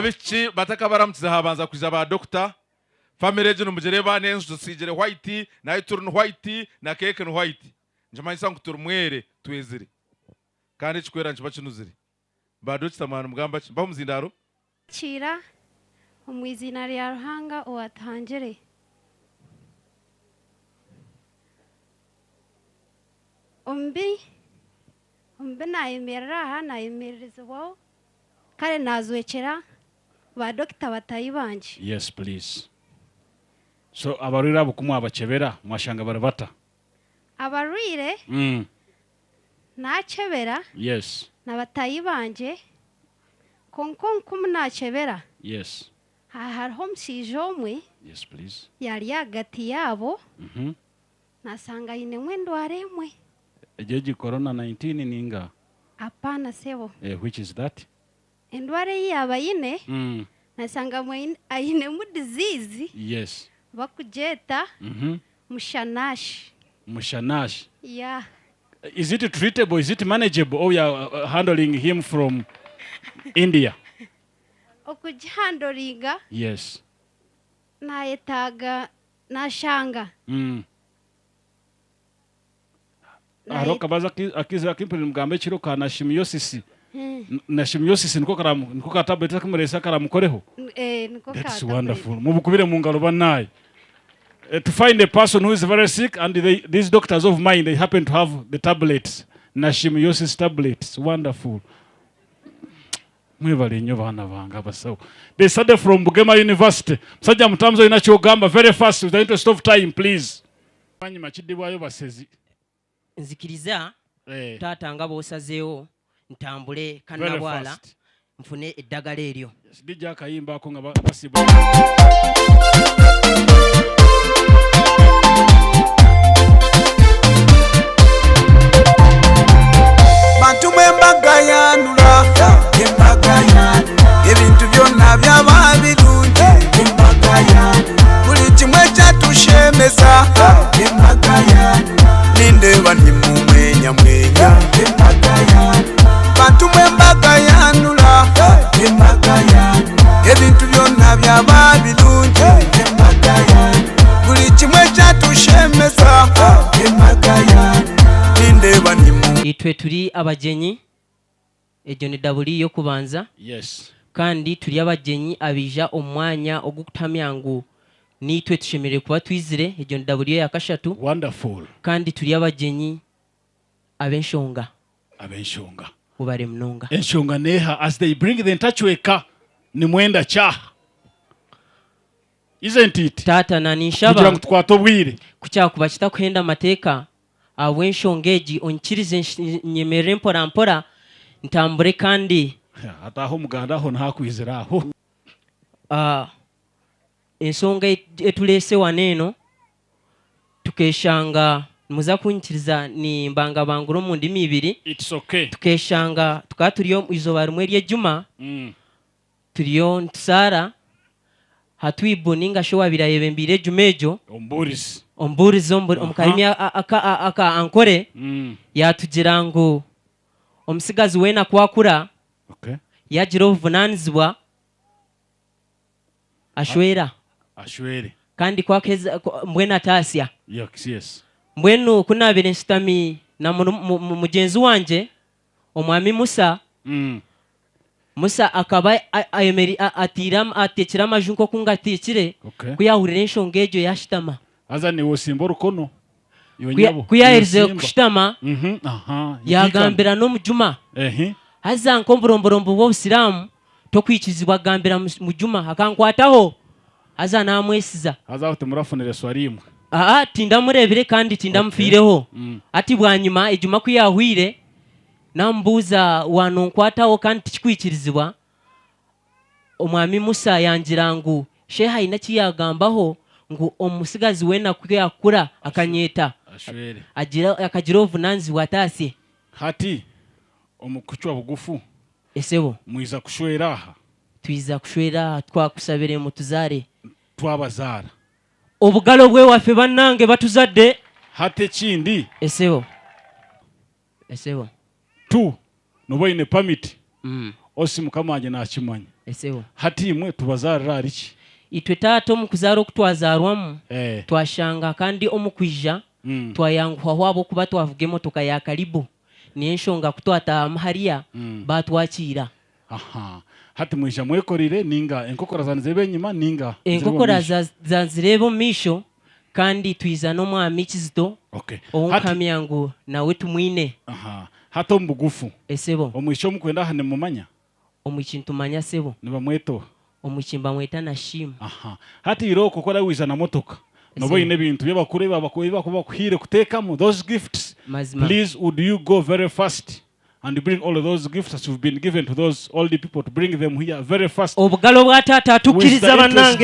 abichi bataka baramutse habanza kuja ba doctor family je numugere bane enzo sigere white na iturn white na cake no white njama isangu turumwere twezire kandi chikwera nchiba chinuzire ba doctor manu mugamba mba muzindaro chira omwizina lya Ruhanga owatangire ombi nayemerera aha nayemerezebwaho kare nazwekera ba doctor batayibanje. Yes please. So abarira bukumwa abachebera mwashanga barabata abarire nachebera yes na batayibanje konkon kumnachebera yes hariho omusija omwe yes please yali hagati yabo nasanga ine mwendwara emwe ejeji corona 19 ninga apana sebo which is that endwara yaba ine nasanga mwe aine mu disease yes bakujeta mushanash yeah. Is it treatable, is it manageable, or you are handling him from India? Okujihandolinga yes na yetaga na shanga aroka baza akiza kimpiri mugambe chiro kana shimiyosisi na shimiyosisi niko ka tablet kamuresa karamukoreho niko ka that's wonderful mubukubire mu ngalo banaye to find a person who is very sick and these doctors of mine they happen to have the tablets na shimiosis tablets wonderful mwebale nyo bana banga basawo they started from Bugema University sajja mutamzo inacho gamba very fast with the interest of time please banyi machidibwayo basezi nzikiriza tata ngabo osazeewo ntambule kannabwala mfune eddagala eryo sidija kayimba ako nga basibwa bantu emabaga yanula ebintu byonna byaba birungi buli kimwe kyatushemeza nindeba nimumwenya bantu emabaga yanula ebintu byonna byaba birungi buli kimwe kyatushemeza nindeba itwe turi abagenyi ejo ni dabuli yo kubanza yes kandi turi abagenyi abija omwanya ogukutamyangu nitwe tushemere kuba twizire ejo ni dabuli ya kashatu wonderful kandi turi abagenyi abenshonga ubare mnonga enshonga neha as they bring the ntachweka ni mwenda cha isn't it tata na ninshaba kugira ngo twatobwire kucya kuba kitakwenda mateka awenshongeji onkirize nyemere mpora ntambure kandi hata aho muganda aho ntakwiziraho ensonga etulese waneno tukeshanga muza kunkiriza ni mbanga banguro mu ndimi ibiri it's okay tukeshanga tukaturiyo izoba rimwe ry'ejuma turiyo ntsara hatwiboninga showa birayebembire jumejo omburizi omukarimi aka Nkore yatugira ngo omusigazi wena kwakura yagira obuvunanizibwa ashwere kandi kwakeza mbwena tasya yes mbwenu kunabire nsitami na mugenzi wanje omwami Musa akaba atiram atekira amajunko kungatikire kuyahurira enshonga ejo yashitama aza ni wosimboro kono kuyahirize kushitama yagambira no mujuma aza nkomboromborombo b'Obusiramu tokwikizibwa gambira mujuma akankwataho aza namwesiza aza utemurafunire swarimu tindamurebire kandi tindamufireho ati bwanyuma ejuma kuyahwire nambuza wanonkwataho kandi tikikwikirizibwa omwami Musa yangira ngu sheha inaki yagambaho ngu omusigazi wena kuyakura akanyeta akagira ovunanzi watasye hati omukuchwa bugufu esebo mwiza kushwera aha twiza kushwera twakusabire mutuzare twabazara obugalo bwe wafe banange batuzadde hate kindi esebo tu noboine permit osi mukama wanjye nakimanya esebo hati imwe tubazarira ariki itwe taata omu kuzaara okutwazarwamu eh twashanga kandi omu kwija twayanguha wabo kuba twavuga emotoka ya karibu niyo enshonga kutwatahamu hariya batwakira aha hati mwisha mwekorire ninga enkokora zanzebe enyuma ninga enkokora zanzireba omu maisho kandi twiza n'omwami Kizito okay omukamya ngu nawe tumwine aha hata omubugufu esebo omwisho mukwenda hane mumanya omukintu manya sebo niba mweto omukimba mweta na shimu aha hati iro kokora wiza na motoka nobo ine bintu byabakure bakuba kuhire kutekamo those gifts mazima please would you go very fast and bring all of those gifts that you've been given to those old people to bring them here very fast obugalo bwa taata atukiriza bannange